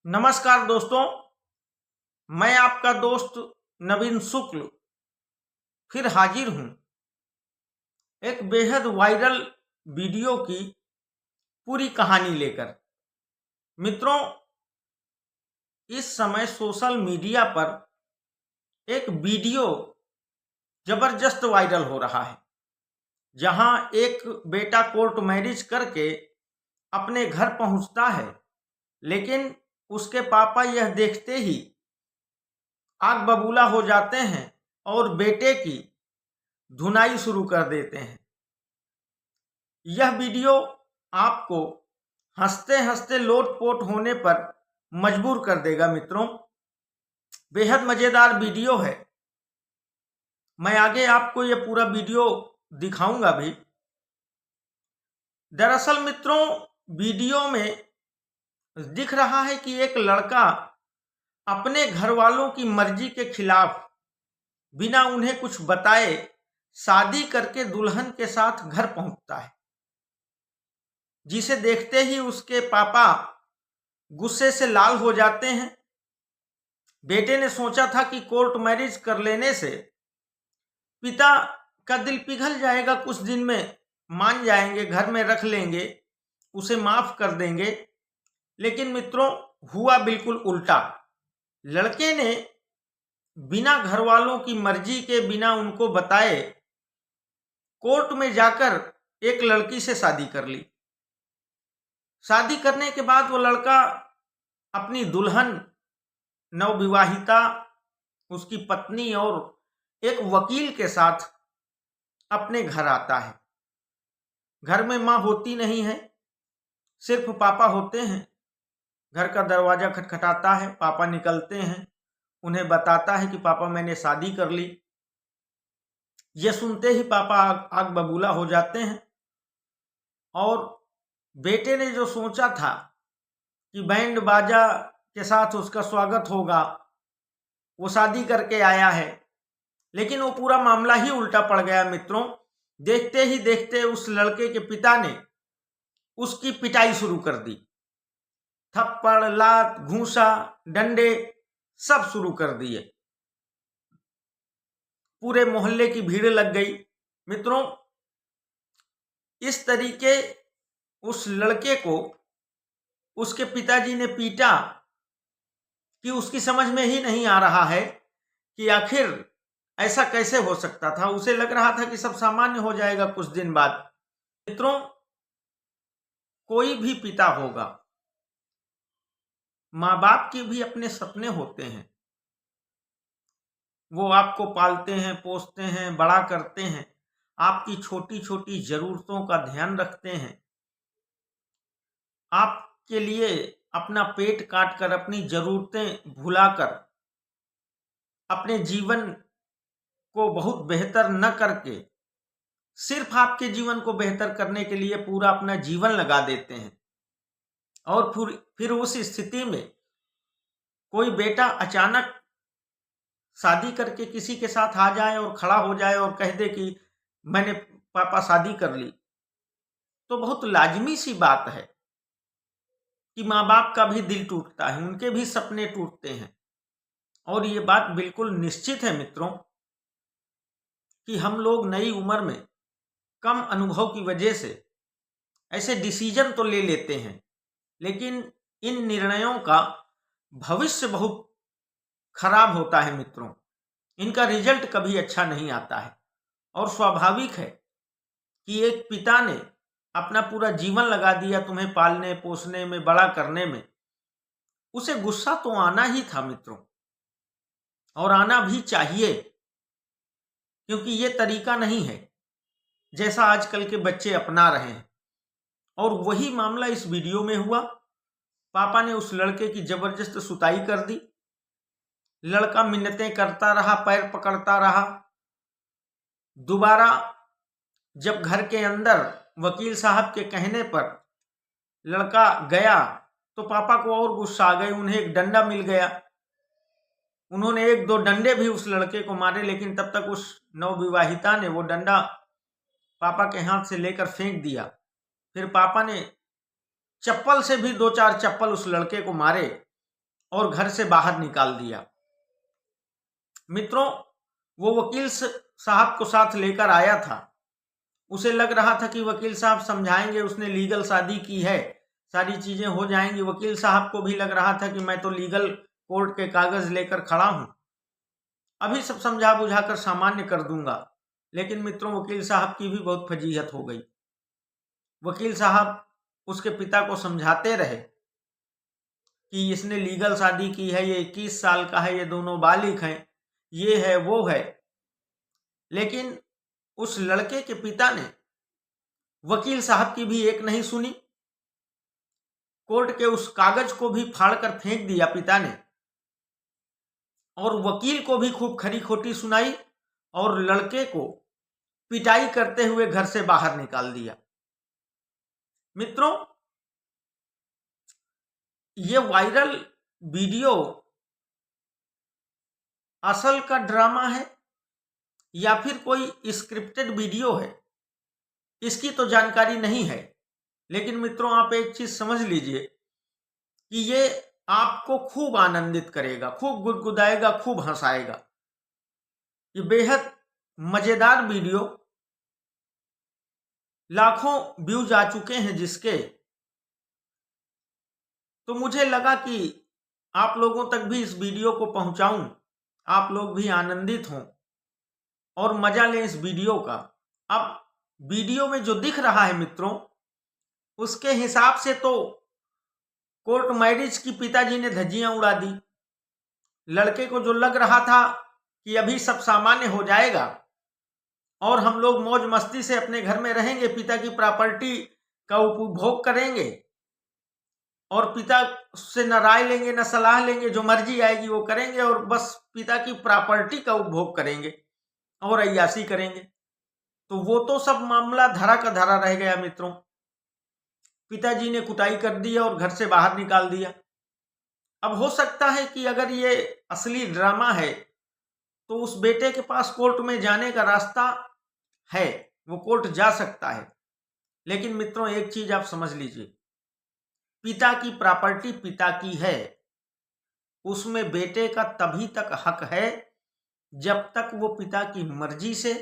नमस्कार दोस्तों, मैं आपका दोस्त नवीन शुक्ल फिर हाजिर हूं एक बेहद वायरल वीडियो की पूरी कहानी लेकर। मित्रों, इस समय सोशल मीडिया पर एक वीडियो जबरदस्त वायरल हो रहा है, जहां एक बेटा कोर्ट मैरिज करके अपने घर पहुंचता है, लेकिन उसके पापा यह देखते ही आग बबूला हो जाते हैं और बेटे की धुनाई शुरू कर देते हैं। यह वीडियो आपको हंसते हंसते लोटपोट होने पर मजबूर कर देगा। मित्रों, बेहद मजेदार वीडियो है। मैं आगे आपको यह पूरा वीडियो दिखाऊंगा भी। दरअसल मित्रों, वीडियो में दिख रहा है कि एक लड़का अपने घर वालों की मर्जी के खिलाफ बिना उन्हें कुछ बताए शादी करके दुल्हन के साथ घर पहुंचता है, जिसे देखते ही उसके पापा गुस्से से लाल हो जाते हैं। बेटे ने सोचा था कि कोर्ट मैरिज कर लेने से पिता का दिल पिघल जाएगा, कुछ दिन में मान जाएंगे, घर में रख लेंगे, उसे माफ कर देंगे। लेकिन मित्रों, हुआ बिल्कुल उल्टा। लड़के ने बिना घर वालों की मर्जी के, बिना उनको बताए कोर्ट में जाकर एक लड़की से शादी कर ली। शादी करने के बाद वो लड़का अपनी दुल्हन, नवविवाहिता, उसकी पत्नी और एक वकील के साथ अपने घर आता है। घर में मां होती नहीं है, सिर्फ पापा होते हैं। घर का दरवाजा खटखटाता है, पापा निकलते हैं, उन्हें बताता है कि पापा मैंने शादी कर ली। यह सुनते ही पापा आग बबूला हो जाते हैं और बेटे ने जो सोचा था कि बैंड बाजा के साथ उसका स्वागत होगा, वो शादी करके आया है, लेकिन वो पूरा मामला ही उल्टा पड़ गया। मित्रों, देखते ही देखते उस लड़के के पिता ने उसकी पिटाई शुरू कर दी। थप्पड़, लात, घूंसा, डंडे सब शुरू कर दिए। पूरे मोहल्ले की भीड़ लग गई। मित्रों, इस तरीके उस लड़के को उसके पिताजी ने पीटा कि उसकी समझ में ही नहीं आ रहा है कि आखिर ऐसा कैसे हो सकता था। उसे लग रहा था कि सब सामान्य हो जाएगा कुछ दिन बाद। मित्रों, कोई भी पिता होगा, माँ बाप के भी अपने सपने होते हैं। वो आपको पालते हैं, पोसते हैं, बड़ा करते हैं, आपकी छोटी छोटी जरूरतों का ध्यान रखते हैं, आपके लिए अपना पेट काट कर, अपनी जरूरतें भुलाकर, अपने जीवन को बहुत बेहतर न करके सिर्फ आपके जीवन को बेहतर करने के लिए पूरा अपना जीवन लगा देते हैं। और फिर उस स्थिति में कोई बेटा अचानक शादी करके किसी के साथ आ जाए और खड़ा हो जाए और कह दे कि मैंने पापा शादी कर ली, तो बहुत लाजमी सी बात है कि माँ बाप का भी दिल टूटता है, उनके भी सपने टूटते हैं। और ये बात बिल्कुल निश्चित है मित्रों कि हम लोग नई उम्र में कम अनुभव की वजह से ऐसे डिसीजन तो ले लेते हैं, लेकिन इन निर्णयों का भविष्य बहुत खराब होता है। मित्रों, इनका रिजल्ट कभी अच्छा नहीं आता है। और स्वाभाविक है कि एक पिता ने अपना पूरा जीवन लगा दिया तुम्हें पालने पोसने में, बड़ा करने में, उसे गुस्सा तो आना ही था मित्रों, और आना भी चाहिए, क्योंकि ये तरीका नहीं है जैसा आजकल के बच्चे अपना रहे हैं। और वही मामला इस वीडियो में हुआ। पापा ने उस लड़के की जबरदस्त सुताई कर दी। लड़का मिन्नतें करता रहा, पैर पकड़ता रहा। दोबारा जब घर के अंदर वकील साहब के कहने पर लड़का गया तो पापा को और गुस्सा आ गई। उन्हें एक डंडा मिल गया। उन्होंने एक दो डंडे भी उस लड़के को मारे, लेकिन तब तक उस नवविवाहिता ने वो डंडा पापा के हाथ से लेकर फेंक दिया। फिर पापा ने चप्पल से भी दो चार चप्पल उस लड़के को मारे और घर से बाहर निकाल दिया। मित्रों, वो वकील साहब को साथ लेकर आया था। उसे लग रहा था कि वकील साहब समझाएंगे, उसने लीगल शादी की है, सारी चीजें हो जाएंगी। वकील साहब को भी लग रहा था कि मैं तो लीगल कोर्ट के कागज लेकर खड़ा हूं, अभी सब समझा बुझाकर सामान्य कर दूंगा। लेकिन मित्रों, वकील साहब की भी बहुत फजीहत हो गई। वकील साहब उसके पिता को समझाते रहे कि इसने लीगल शादी की है, ये 21 साल का है, ये दोनों बालिग हैं, ये है वो है। लेकिन उस लड़के के पिता ने वकील साहब की भी एक नहीं सुनी, कोर्ट के उस कागज को भी फाड़कर फेंक दिया पिता ने, और वकील को भी खूब खरी खोटी सुनाई और लड़के को पिटाई करते हुए घर से बाहर निकाल दिया। मित्रों, ये वायरल वीडियो असल का ड्रामा है या फिर कोई स्क्रिप्टेड वीडियो है, इसकी तो जानकारी नहीं है। लेकिन मित्रों, आप एक चीज समझ लीजिए कि ये आपको खूब आनंदित करेगा, खूब गुदगुदाएगा, खूब हंसाएगा। ये बेहद मजेदार वीडियो, लाखों व्यूज आ चुके हैं जिसके, तो मुझे लगा कि आप लोगों तक भी इस वीडियो को पहुंचाऊं, आप लोग भी आनंदित हों और मजा लें इस वीडियो का। अब वीडियो में जो दिख रहा है मित्रों, उसके हिसाब से तो कोर्ट मैरिज की पिताजी ने धज्जियां उड़ा दी। लड़के को जो लग रहा था कि अभी सब सामान्य हो जाएगा और हम लोग मौज मस्ती से अपने घर में रहेंगे, पिता की प्रॉपर्टी का उपभोग करेंगे और पिता से न राय लेंगे न सलाह लेंगे, जो मर्जी आएगी वो करेंगे और बस पिता की प्रॉपर्टी का उपभोग करेंगे और अय्याशी करेंगे, तो वो तो सब मामला धरा का धरा रह गया मित्रों। पिताजी ने कुटाई कर दी और घर से बाहर निकाल दिया। अब हो सकता है कि अगर ये असली ड्रामा है तो उस बेटे के पास कोर्ट में जाने का रास्ता है, वो कोर्ट जा सकता है। लेकिन मित्रों, एक चीज आप समझ लीजिए, पिता की प्रॉपर्टी पिता की है, उसमें बेटे का तभी तक हक है जब तक वो पिता की मर्जी से,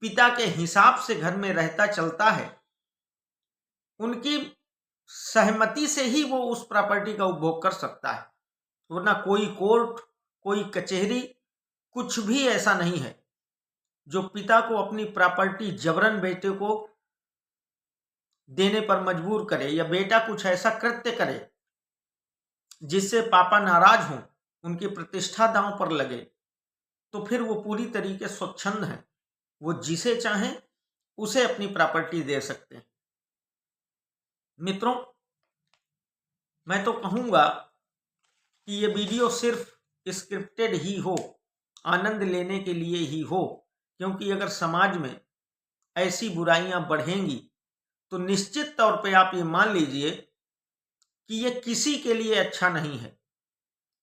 पिता के हिसाब से घर में रहता चलता है। उनकी सहमति से ही वो उस प्रॉपर्टी का उपभोग कर सकता है, वरना कोई कोर्ट, कोई कचहरी, कुछ भी ऐसा नहीं है जो पिता को अपनी प्रॉपर्टी जबरन बेटे को देने पर मजबूर करे, या बेटा कुछ ऐसा कृत्य करे जिससे पापा नाराज हों, उनकी प्रतिष्ठा दांव पर लगे, तो फिर वो पूरी तरीके स्वच्छंद हैं, वो जिसे चाहें उसे अपनी प्रॉपर्टी दे सकते हैं। मित्रों, मैं तो कहूंगा कि ये वीडियो सिर्फ स्क्रिप्टेड ही हो, आनंद लेने के लिए ही हो, क्योंकि अगर समाज में ऐसी बुराइयां बढ़ेंगी तो निश्चित तौर पे आप ये मान लीजिए कि ये किसी के लिए अच्छा नहीं है।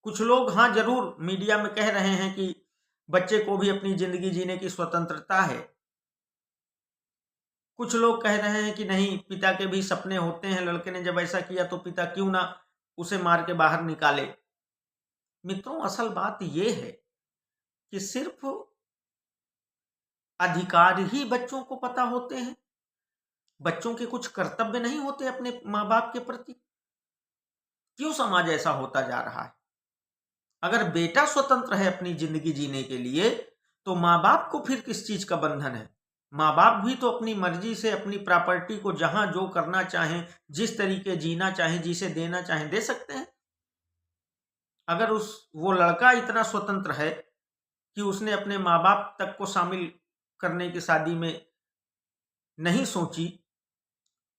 कुछ लोग हाँ जरूर मीडिया में कह रहे हैं कि बच्चे को भी अपनी जिंदगी जीने की स्वतंत्रता है। कुछ लोग कह रहे हैं कि नहीं, पिता के भी सपने होते हैं, लड़के ने जब ऐसा किया तो पिता क्यों ना उसे मार के बाहर निकाले। मित्रों, असल बात यह है कि सिर्फ अधिकार ही बच्चों को पता होते हैं, बच्चों के कुछ कर्तव्य नहीं होते अपने माँ बाप के प्रति। क्यों समाज ऐसा होता जा रहा है? अगर बेटा स्वतंत्र है अपनी जिंदगी जीने के लिए, तो माँ बाप को फिर किस चीज का बंधन है? माँ बाप भी तो अपनी मर्जी से अपनी प्रॉपर्टी को जहां जो करना चाहें, जिस तरीके जीना चाहें, जिसे देना चाहें दे सकते हैं। अगर वो लड़का इतना स्वतंत्र है कि उसने अपने माँ बाप तक को शामिल करने की शादी में नहीं सोची,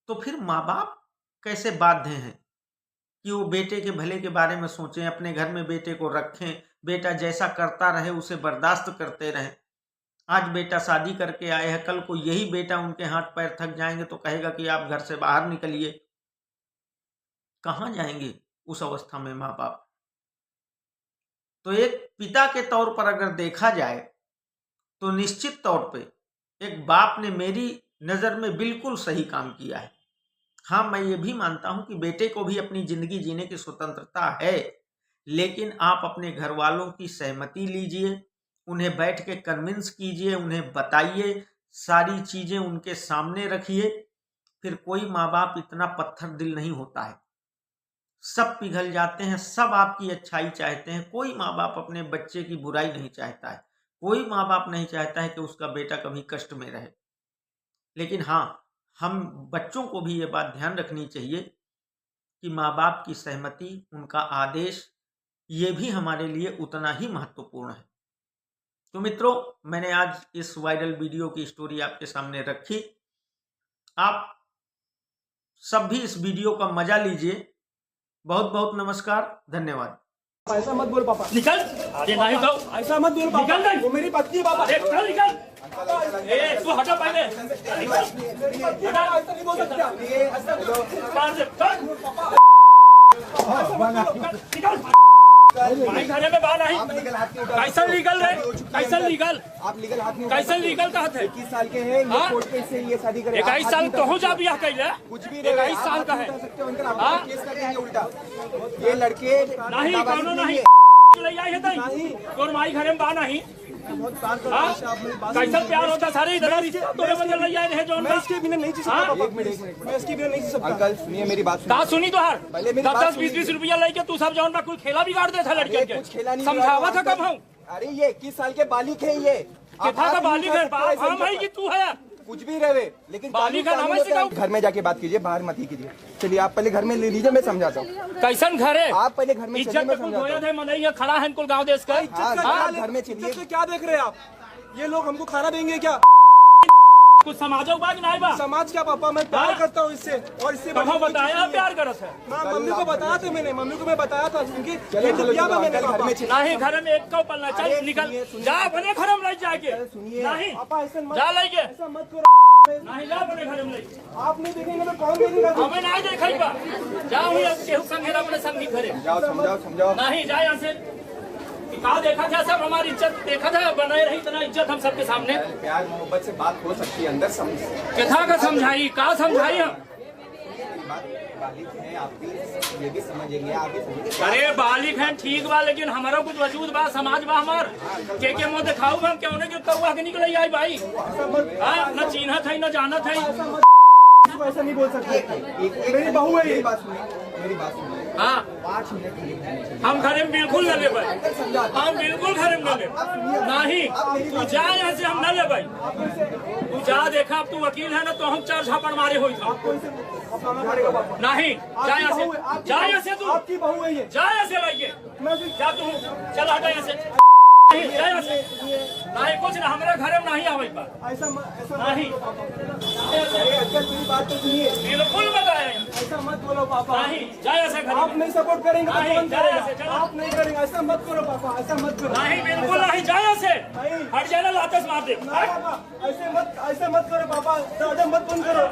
तो फिर माँ बाप कैसे बाध्य हैं कि वो बेटे के भले के बारे में सोचें, अपने घर में बेटे को रखें, बेटा जैसा करता रहे उसे बर्दाश्त करते रहें। आज बेटा शादी करके आए हैं, कल को यही बेटा उनके हाथ पैर थक जाएंगे तो कहेगा कि आप घर से बाहर निकलिए। कहाँ जाएंगे उस अवस्था में माँ बाप? तो एक पिता के तौर पर अगर देखा जाए तो निश्चित तौर पे एक बाप ने मेरी नजर में बिल्कुल सही काम किया है। हाँ, मैं ये भी मानता हूं कि बेटे को भी अपनी जिंदगी जीने की स्वतंत्रता है, लेकिन आप अपने घर वालों की सहमति लीजिए, उन्हें बैठ के कन्विंस कीजिए, उन्हें बताइए, सारी चीजें उनके सामने रखिए। फिर कोई माँ बाप इतना पत्थर दिल नहीं होता है, सब पिघल जाते हैं, सब आपकी अच्छाई चाहते हैं। कोई माँ बाप अपने बच्चे की बुराई नहीं चाहता है, कोई माँ बाप नहीं चाहता है कि उसका बेटा कभी कष्ट में रहे। लेकिन हाँ, हम बच्चों को भी ये बात ध्यान रखनी चाहिए कि माँ बाप की सहमति, उनका आदेश, ये भी हमारे लिए उतना ही महत्वपूर्ण है। तो मित्रों, मैंने आज इस वायरल वीडियो की स्टोरी आपके सामने रखी। आप सब भी इस वीडियो का मजा लीजिए। बहुत बहुत नमस्कार, धन्यवाद। ऐसा मत बोल पापा, निकल। अरे नहीं तो ऐसा मत बोल पापा, निकल। वो मेरी पत्नी है पापा। अरे चल निकल। ए तू हटा पहले। ऐसा नहीं बोल सकता। बाहर से चल। निकल। भाई घरे में बाहर नहीं। कैसा लीगल है? कैसा लीगल? आप लीगल हाथ नहीं, कैसा लीगल कहा थे? 21 साल के हैं, ये कोर्ट केस से ये शादी करे। 21 साल तो हो जा बियाह कैले। कुछ भी 21 साल का है। केस कर देंगे उल्टा। ये लड़के नहीं कौनो नहीं ले आई है तई। तोर माई घरे में बा नहीं। कैसा प्यार होता सारे इधर तोरे बंदे ले आए रहे जोन मैं इसके बिना नहीं जी सकता पापा। एक मिनट, मैं इसके बिना नहीं जी सकता। अंकल सुनिए मेरी बात। का सुनी तो हर पहले मेरी बात 10-20 रुपया लेके तू सब जौन बा कुल खेला बिगाड़ दे था लड़के के। कुछ खेला नहीं समझावा था कब हूँ। अरे ये 21 साल के बालिक है ये। कितना का बालिक है? हम है कि तू है? कुछ भी रहे, लेकिन बालिक का नाम है सिखाओ। घर में जाके बात कीजिए, बाहर मत ही कीजिए। चलिए आप पहले घर में ले लीजिए, मैं समझाता हूँ। कैसन घर है? आप पहले घर में चलिए, इज्जत मैं पे कुल समझाता धोया हूँ। थे मनैया खड़ा है कुल गांव देश का। आप घर में चलिए। क्या देख रहे हैं आप? ये लोग हमको खाना देंगे क्या? कुछ समाजो बाज नहीं बा। समाज क्या पापा, मैं प्यार करता हूँ इससे, और इससे कहाँ बताया प्यार करत है? मम्मी को बताया था मैंने, मम्मी को मैं बताया था क्योंकि चलो, चलो, दिया था मैंने घर पापा। में चलिए। नहीं घर में एक को पलना चल अरे, निकल सुनिए, जा अपने घर में ले जाके। सुनिए। नहीं पापा ऐसा मत, जा लेके। ऐसा मत करो। नहीं जा अपने घर में ले। आप नहीं देखेंगे तो कौन देखेगा? हमें नहीं देखाई बा। जाओ ही केहू संगे अपने संगी घरे। समझाओ समझाओ समझाओ। नहीं जा यहाँ से। कहा देखा था सब हमारी इज्जत देखा था, बनाए रही इतना इज्जत हम सबके सामने। प्यार मोहब्बत से बात हो सकती है, अंदर समझ। कथा का समझाई का समझाई हम। बालिक हैं आप भी, ये भी समझेंगे, आप भी समझेंगे। अरे बालिक हैं ठीक बा, लेकिन हमारा कुछ वजूद बा, समाज बा हमार के मुँह दिखाऊ हम क्यों ने कौआ के निकल आई भाई। हाँ न चिन्हत है न जानत है। ऐसा नहीं बोल सकते। मेरी बहू है ये। मेरी बात सुनिए, मेरी बात सुनिए। हाँ 5 मिनट हम घरे में बिल्कुल न ले भाई, हम बिल्कुल घरे में न ले नहीं। तू जा यहाँ से, हम न ले भाई। तू जा देखा, अब तू वकील है ना तो हम 4 झापड़ मारे हुई था। नहीं जा यहाँ से, जा यहाँ से तू। आपकी बहू है ये। जा यहाँ से लाइए, मैं जा तू चल हटा यहाँ से। नहीं जा यहाँ से। नहीं कुछ ना हमारे घरे में नहीं आवे बा। ऐसा नहीं अरे अंकल मेरी बात तो सुनिए। बिल्कुल बताया ऐसा मत बोलो पापा। नहीं जा यहाँ से घर आप में। नहीं सपोर्ट करेंगे तो नहीं, कौन जा यहाँ से, करेगा? चलो। आप नहीं करेंगे, ऐसा मत करो पापा, ऐसा मत करो। नहीं बिल्कुल नहीं, जा यहाँ से। हट जाना, लातस मार दे। नहीं पापा, ऐसे मत करो पापा, दरवाजा मत बंद करो।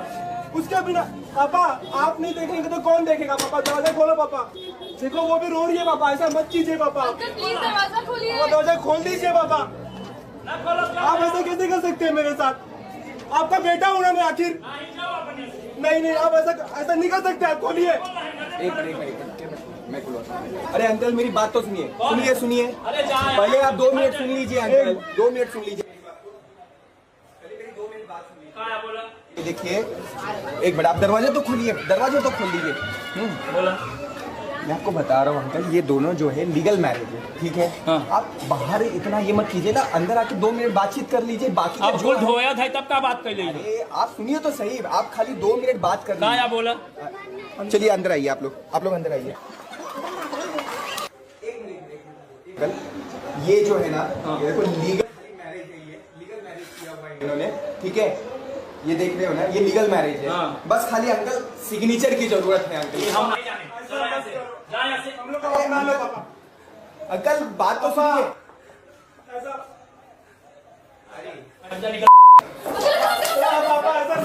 उसके बिना पापा आप नहीं देखेंगे तो कौन देखेगा? पापा दरवाजा खोलो पापा। देखो वो भी रो रही है पापा, ऐसा मत कीजिए पापा। प्लीज दरवाजा खोलिए। वो दरवाजा खोल दीजिए पापा। ना खोलो क्या? आप ऐसा कैसे कर सकते हैं मेरे साथ? आपका बेटा हूँ ना मैं आखिर। नहीं जाओ अपने से। नहीं आप ऐसा नहीं कर सकते। आप खोलिए। एक मिनट मैं खुलवाता हूं। अरे अंकल मेरी बात तो सुनिए, सुनिए। अरे जा यहाँ। पहले आप 2 मिनट सुन लीजिए अंकल, 2 मिनट सुन लीजिए। क्या बोला? ये देखिए एक मिनट, आप दरवाजा तो खोलिए, दरवाजा तो खोल लीजिए। बोला मैं आपको बता रहा हूँ अंकल, ये दोनों जो है लीगल मैरिज है, ठीक है? हाँ। आप बाहर इतना ये मत कीजिए ना, अंदर आके 2 मिनट बातचीत कर लीजिए। बाकी अब जो फूल है- धोया था तब का बात कर ली। अरे आप सुनिए तो सही, आप खाली 2 मिनट बात कर क्या बोला? चलिए अंदर आइए, आप लोग अंदर आइए। अंकल ये जो है ना, ये देखो लीगल मैरिज है, ये लीगल मैरिज किया हुआ है इन्होंने, ठीक है? ये देख रहे हो ना, ये लीगल मैरिज है। हाँ। बस खाली अंकल सिग्नेचर की जरूरत है अंकल। हम नहीं जाने। चलो यहाँ से। जा यहाँ से। हम लोग का अपना लो पापा। अंकल बात तो सुनिए। ऐसा अंदर निकल। पापा ऐसा